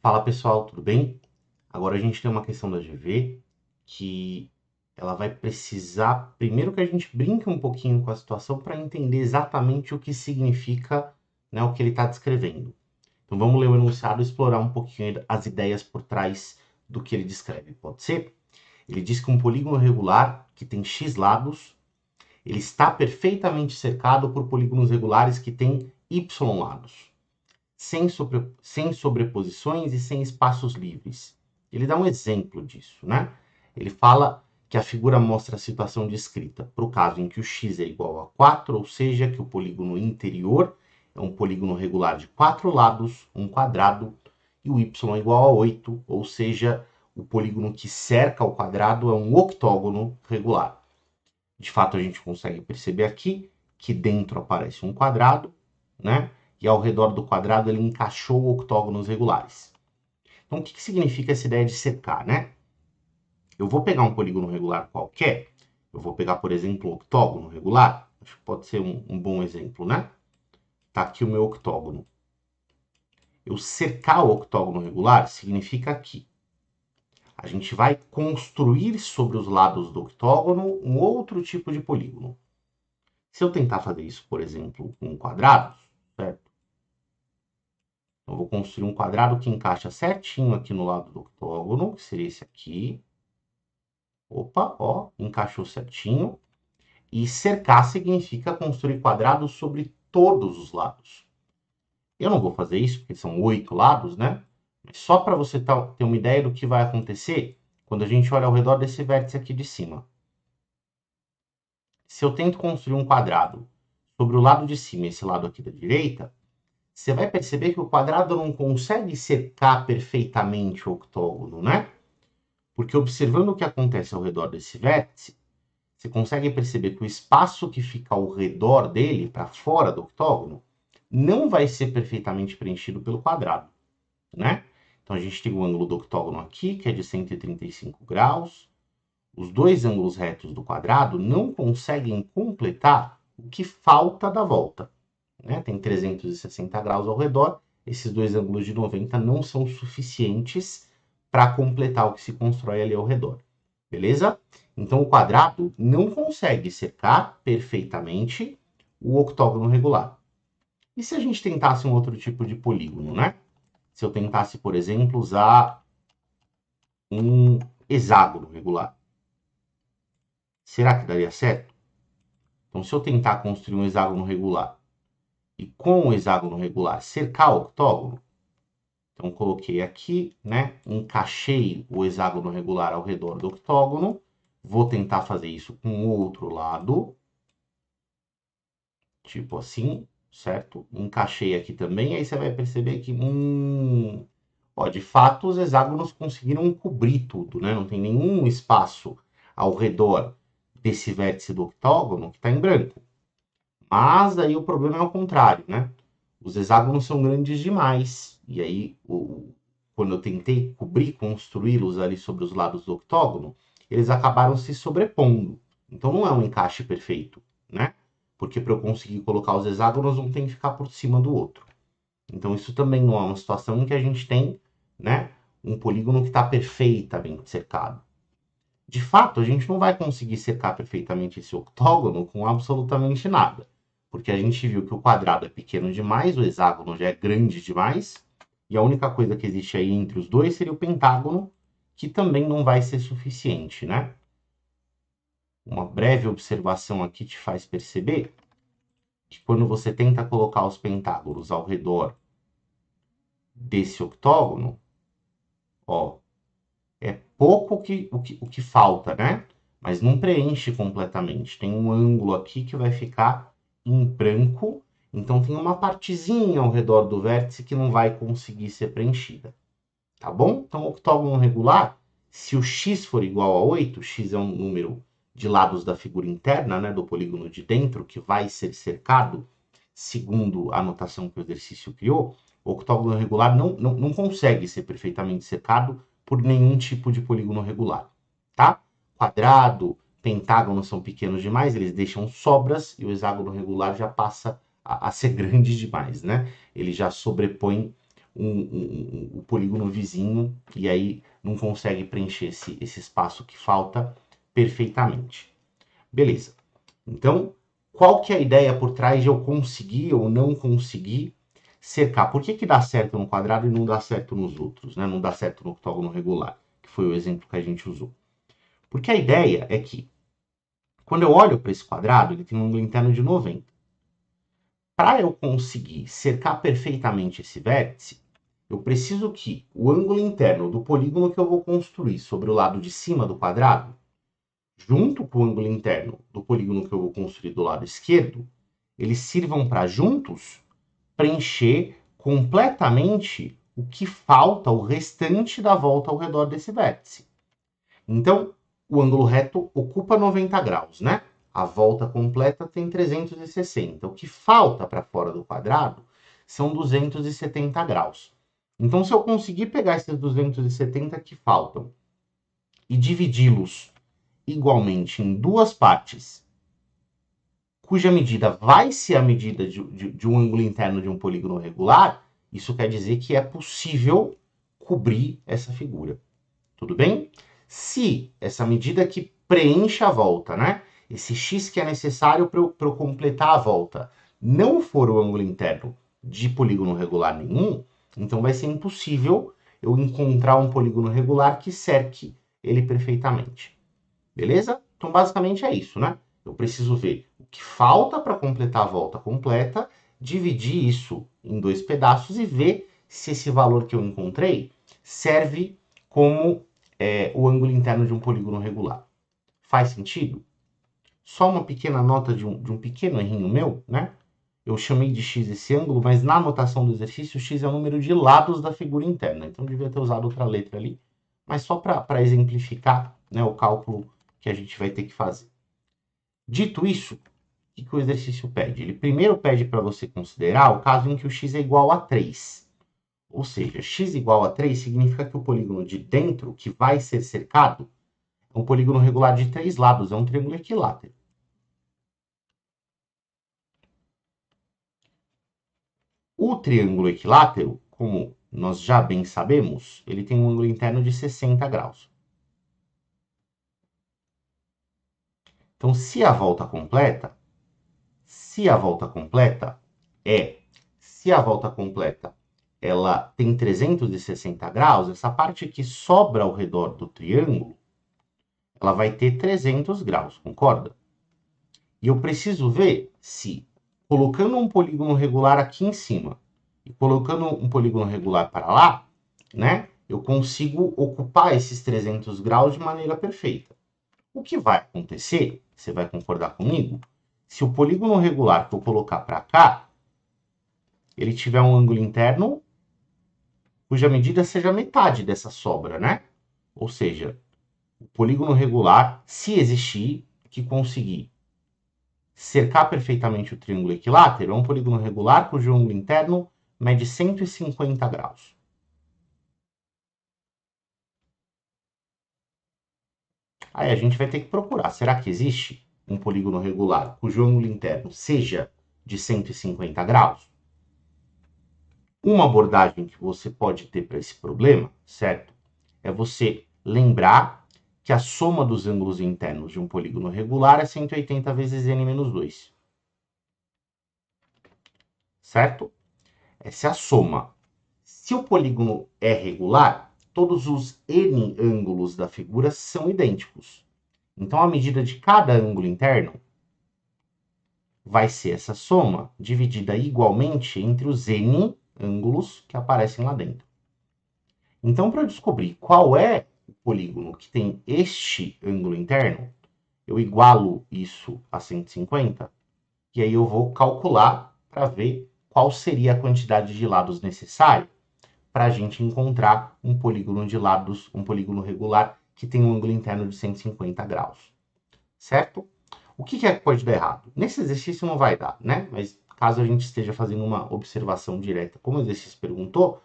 Fala pessoal, tudo bem? Agora a gente tem uma questão da GV que ela vai precisar, primeiro que a gente brinque um pouquinho com a situação para entender exatamente o que significa, né, o que ele está descrevendo. Então vamos ler o enunciado e explorar um pouquinho as ideias por trás do que ele descreve, pode ser? Ele diz que um polígono regular que tem x lados, ele está perfeitamente cercado por polígonos regulares que têm y lados, sem sobreposições e sem espaços livres. Ele dá um exemplo disso, né? Ele fala que a figura mostra a situação descrita para o caso em que o x é igual a 4, ou seja, que o polígono interior é um polígono regular de 4 lados, um quadrado, e o y é igual a 8, ou seja, o polígono que cerca o quadrado é um octógono regular. De fato, a gente consegue perceber aqui que dentro aparece um quadrado, né? E ao redor do quadrado ele encaixou octógonos regulares. Então, o que significa essa ideia de cercar, né? Eu vou pegar um polígono regular qualquer, eu vou pegar, por exemplo, um octógono regular, acho que pode ser um bom exemplo, né? Tá aqui o meu octógono. Eu cercar o octógono regular significa que a gente vai construir sobre os lados do octógono um outro tipo de polígono. Se eu tentar fazer isso, por exemplo, com quadrados, certo? Então, eu vou construir um quadrado que encaixa certinho aqui no lado do octógono, que seria esse aqui. Opa, ó, encaixou certinho. E cercar significa construir quadrados sobre todos os lados. Eu não vou fazer isso, porque são 8 lados, né? Mas só para você ter uma ideia do que vai acontecer quando a gente olha ao redor desse vértice aqui de cima. Se eu tento construir um quadrado sobre o lado de cima, esse lado aqui da direita, você vai perceber que o quadrado não consegue cercar perfeitamente o octógono, né? Porque observando o que acontece ao redor desse vértice, você consegue perceber que o espaço que fica ao redor dele, para fora do octógono, não vai ser perfeitamente preenchido pelo quadrado, né? Então a gente tem o ângulo do octógono aqui, que é de 135 graus. Os dois ângulos retos do quadrado não conseguem completar o que falta da volta, né? Tem 360 graus ao redor, esses dois ângulos de 90 não são suficientes para completar o que se constrói ali ao redor, beleza? Então o quadrado não consegue cercar perfeitamente o octógono regular. E se a gente tentasse um outro tipo de polígono, né? Se eu tentasse, por exemplo, usar um hexágono regular, será que daria certo? Então, se eu tentar construir um hexágono regular e com o hexágono regular cercar o octógono, então coloquei aqui, né? Encaixei o hexágono regular ao redor do octógono. Vou tentar fazer isso com o outro lado. Tipo assim, certo? Encaixei aqui também, aí você vai perceber que, ó, de fato os hexágonos conseguiram cobrir tudo, né? Não tem nenhum espaço ao redor desse vértice do octógono que está em branco. Mas aí o problema é o contrário, né? Os hexágonos são grandes demais. E aí, quando eu tentei cobrir, construí-los ali sobre os lados do octógono, eles acabaram se sobrepondo. Então não é um encaixe perfeito, né? Porque para eu conseguir colocar os hexágonos, um tem que ficar por cima do outro. Então isso também não é uma situação em que a gente tem, né, um polígono que está perfeitamente cercado. De fato, a gente não vai conseguir cercar perfeitamente esse octógono com absolutamente nada. Porque a gente viu que o quadrado é pequeno demais, o hexágono já é grande demais, e a única coisa que existe aí entre os dois seria o pentágono, que também não vai ser suficiente, né? Uma breve observação aqui te faz perceber que quando você tenta colocar os pentágonos ao redor desse octógono, ó, é pouco o que falta, né? Mas não preenche completamente. Tem um ângulo aqui que vai ficar em branco, então tem uma partezinha ao redor do vértice que não vai conseguir ser preenchida, tá bom? Então, o octógono regular, se o x for igual a 8, x é um número de lados da figura interna, né, do polígono de dentro, que vai ser cercado, segundo a notação que o exercício criou, o octógono regular não consegue ser perfeitamente cercado por nenhum tipo de polígono regular, tá? Quadrado, pentágono são pequenos demais, eles deixam sobras, e o hexágono regular já passa a ser grande demais, né? Ele já sobrepõe o polígono vizinho e aí não consegue preencher esse espaço que falta perfeitamente. Beleza. Então, qual que é a ideia por trás de eu conseguir ou não conseguir cercar? Por que que dá certo no quadrado e não dá certo nos outros, né? Não dá certo no octógono regular, que foi o exemplo que a gente usou. Porque a ideia é que, quando eu olho para esse quadrado, ele tem um ângulo interno de 90. Para eu conseguir cercar perfeitamente esse vértice, eu preciso que o ângulo interno do polígono que eu vou construir sobre o lado de cima do quadrado, junto com o ângulo interno do polígono que eu vou construir do lado esquerdo, eles sirvam para juntos preencher completamente o que falta, o restante da volta ao redor desse vértice. Então, o ângulo reto ocupa 90 graus, né? A volta completa tem 360. O que falta para fora do quadrado são 270 graus. Então, se eu conseguir pegar esses 270 que faltam e dividi-los igualmente em duas partes, cuja medida vai ser a medida de um ângulo interno de um polígono regular, isso quer dizer que é possível cobrir essa figura. Tudo bem? Se essa medida que preenche a volta, né? Esse x que é necessário para eu completar a volta, não for o ângulo interno de polígono regular nenhum, então vai ser impossível eu encontrar um polígono regular que cerque ele perfeitamente. Beleza? Então, basicamente é isso, né? Eu preciso ver o que falta para completar a volta completa, dividir isso em dois pedaços e ver se esse valor que eu encontrei serve como o ângulo interno de um polígono regular. Faz sentido? Só uma pequena nota de um pequeno errinho meu, né? Eu chamei de x esse ângulo, mas na anotação do exercício, x é o número de lados da figura interna. Então, eu devia ter usado outra letra ali. Mas só para exemplificar, né, o cálculo que a gente vai ter que fazer. Dito isso, o que o exercício pede? Ele primeiro pede para você considerar o caso em que o x é igual a 3. Ou seja, x igual a 3 significa que o polígono de dentro, que vai ser cercado, é um polígono regular de 3 lados, é um triângulo equilátero. O triângulo equilátero, como nós já bem sabemos, ele tem um ângulo interno de 60 graus. Então, se a volta completa ela tem 360 graus, essa parte que sobra ao redor do triângulo, ela vai ter 300 graus, concorda? E eu preciso ver se, colocando um polígono regular aqui em cima e colocando um polígono regular para lá, né, eu consigo ocupar esses 300 graus de maneira perfeita. O que vai acontecer, você vai concordar comigo, se o polígono regular que eu colocar para cá, ele tiver um ângulo interno cuja medida seja metade dessa sobra, né? Ou seja, o polígono regular, se existir, que conseguir cercar perfeitamente o triângulo equilátero, é um polígono regular cujo ângulo interno mede 150 graus. Aí a gente vai ter que procurar, será que existe um polígono regular cujo ângulo interno seja de 150 graus? Uma abordagem que você pode ter para esse problema, certo? É você lembrar que a soma dos ângulos internos de um polígono regular é 180 vezes n menos 2. Certo? Essa é a soma. Se o polígono é regular, todos os n ângulos da figura são idênticos. Então, a medida de cada ângulo interno vai ser essa soma dividida igualmente entre os n ângulos que aparecem lá dentro. Então, para descobrir qual é o polígono que tem este ângulo interno, eu igualo isso a 150 e aí eu vou calcular para ver qual seria a quantidade de lados necessária para a gente encontrar um polígono de lados, um polígono regular que tem um ângulo interno de 150 graus. Certo? O que é que pode dar errado? Nesse exercício não vai dar, né? Mas caso a gente esteja fazendo uma observação direta, como o exercício perguntou,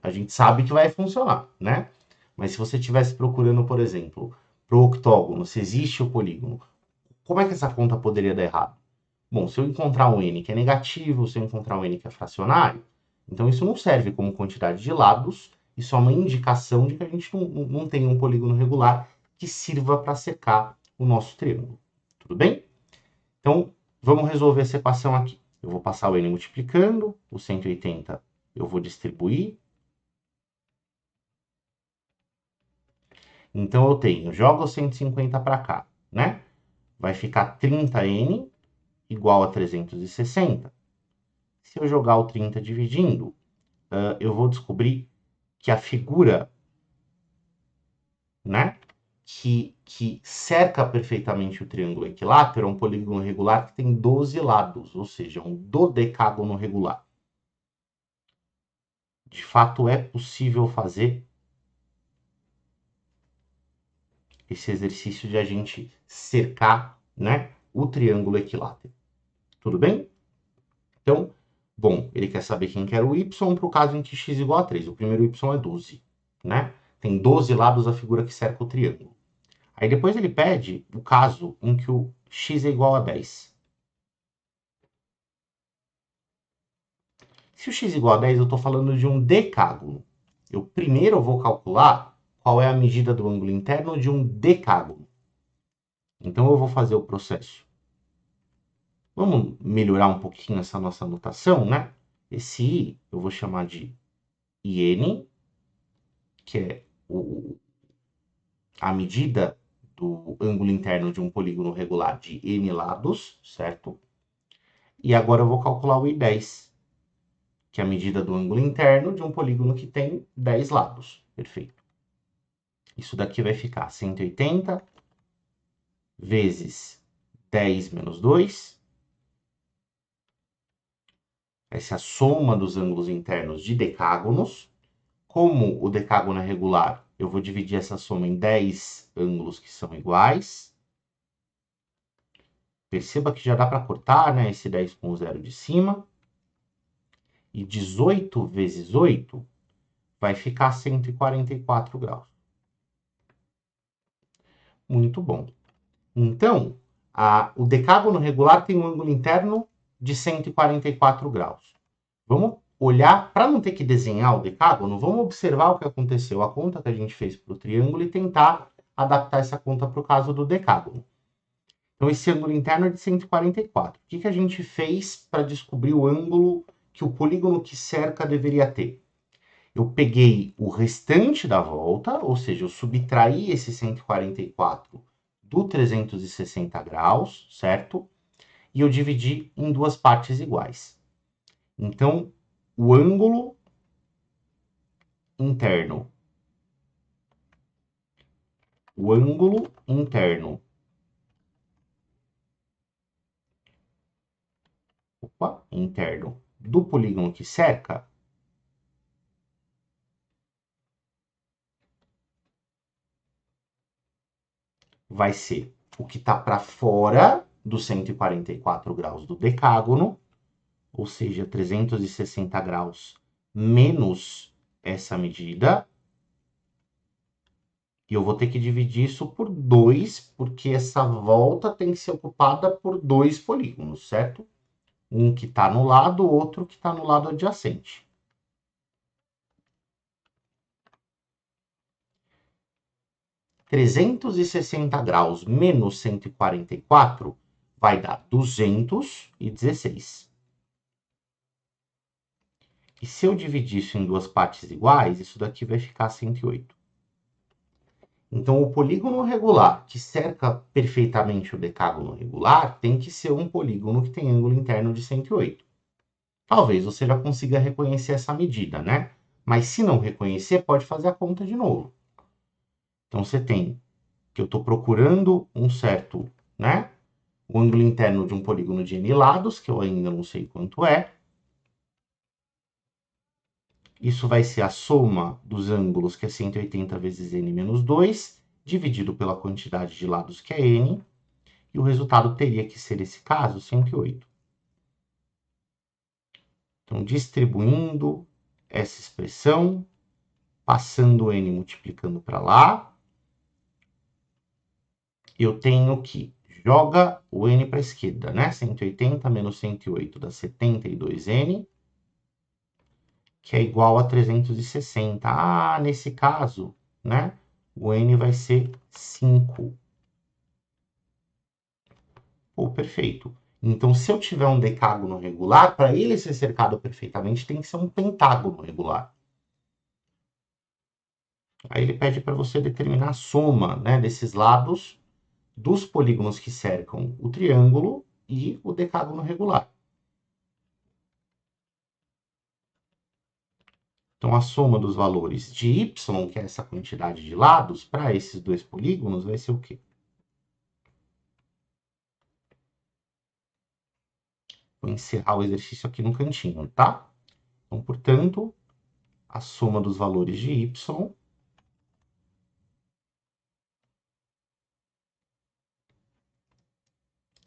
a gente sabe que vai funcionar, né? Mas se você estivesse procurando, por exemplo, para o octógono, se existe o polígono, como é que essa conta poderia dar errado? Bom, se eu encontrar um n que é negativo, se eu encontrar um n que é fracionário, Então, isso não serve como quantidade de lados, isso é uma indicação de que a gente não tem um polígono regular que sirva para secar o nosso triângulo. Tudo bem? Então, vamos resolver essa equação aqui. Eu vou passar o n multiplicando, o 180 eu vou distribuir. Então, eu tenho, jogo o 150 para cá, né? Vai ficar 30n igual a 360. Se eu jogar o 30 dividindo, eu vou descobrir que a figura, né, que cerca perfeitamente o triângulo equilátero é um polígono regular que tem 12 lados, ou seja, um dodecágono regular. De fato, é possível fazer esse exercício de a gente cercar, né, o triângulo equilátero. Tudo bem? Então, bom, ele quer saber quem quer o y para o caso em que x igual a 3. O primeiro y é 12, né? Tem 12 lados a figura que cerca o triângulo. Aí depois ele pede o caso em que o x é igual a 10. Se o x é igual a 10, eu estou falando de um decágono. Eu primeiro vou calcular qual é a medida do ângulo interno de um decágono. Então eu vou fazer o processo. Vamos melhorar um pouquinho essa nossa notação, né? Esse i eu vou chamar de IN, que é a medida do ângulo interno de um polígono regular de n lados, certo? E agora eu vou calcular o I10, que é a medida do ângulo interno de um polígono que tem 10 lados. Perfeito. Isso daqui vai ficar 180 vezes 10 menos 2. Essa é a soma dos ângulos internos de decágonos. Como o decágono é regular, eu vou dividir essa soma em 10 ângulos que são iguais. Perceba que já dá para cortar, né, esse 10 com o zero de cima. E 18 vezes 8 vai ficar 144 graus. Muito bom. Então, o decágono regular tem um ângulo interno de 144 graus. Vamos olhar, para não ter que desenhar o decágono, vamos observar o que aconteceu, a conta que a gente fez para o triângulo e tentar adaptar essa conta para o caso do decágono. Então, esse ângulo interno é de 144. O que a gente fez para descobrir o ângulo que o polígono que cerca deveria ter? Eu peguei o restante da volta, ou seja, eu subtraí esse 144 do 360 graus, certo? E eu dividi em duas partes iguais. Então, o ângulo interno. O ângulo interno. Interno do polígono que cerca vai ser o que está para fora dos 144 graus do decágono, ou seja, 360 graus menos essa medida. E eu vou ter que dividir isso por 2, porque essa volta tem que ser ocupada por dois polígonos, certo? Um que está no lado, o outro que está no lado adjacente. (360 graus menos 144 vai dar 216. E se eu dividir isso em duas partes iguais, isso daqui vai ficar 108. Então, o polígono regular que cerca perfeitamente o decágono regular tem que ser um polígono que tem ângulo interno de 108. Talvez você já consiga reconhecer essa medida, né? Mas se não reconhecer, pode fazer a conta de novo. Então, você tem que eu estou procurando um certo, né? O ângulo interno de um polígono de n lados, que eu ainda não sei quanto é. Isso vai ser a soma dos ângulos, que é 180 vezes n menos 2, dividido pela quantidade de lados, que é n. E o resultado teria que ser, nesse caso, 108. Então, distribuindo essa expressão, passando o n multiplicando para lá, eu tenho que joga o n para a esquerda, né? 180 menos 108 dá 72n. que é igual a 360. Ah, nesse caso, né, o n vai ser 5. Pô, perfeito. Então, se eu tiver um decágono regular, para ele ser cercado perfeitamente, tem que ser um pentágono regular. Aí ele pede para você determinar a soma, né, desses lados dos polígonos que cercam o triângulo e o decágono regular. Então, a soma dos valores de y, que é essa quantidade de lados, para esses dois polígonos, vai ser o quê? Vou encerrar o exercício aqui no cantinho, tá? Então, portanto, a soma dos valores de y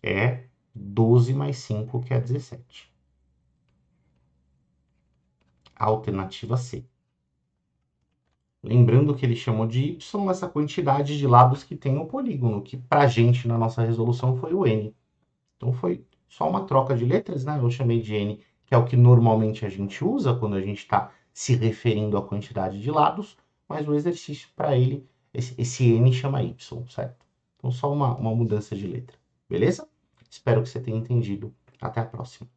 é 12 mais 5, que é 17. Alternativa C. Lembrando que ele chamou de y essa quantidade de lados que tem o polígono, que para a gente, na nossa resolução, foi o n. Então, foi só uma troca de letras, né? Eu chamei de n, que é o que normalmente a gente usa quando a gente está se referindo à quantidade de lados, mas o exercício para ele, esse n chama y, certo? Então, só uma mudança de letra, beleza? Espero que você tenha entendido. Até a próxima.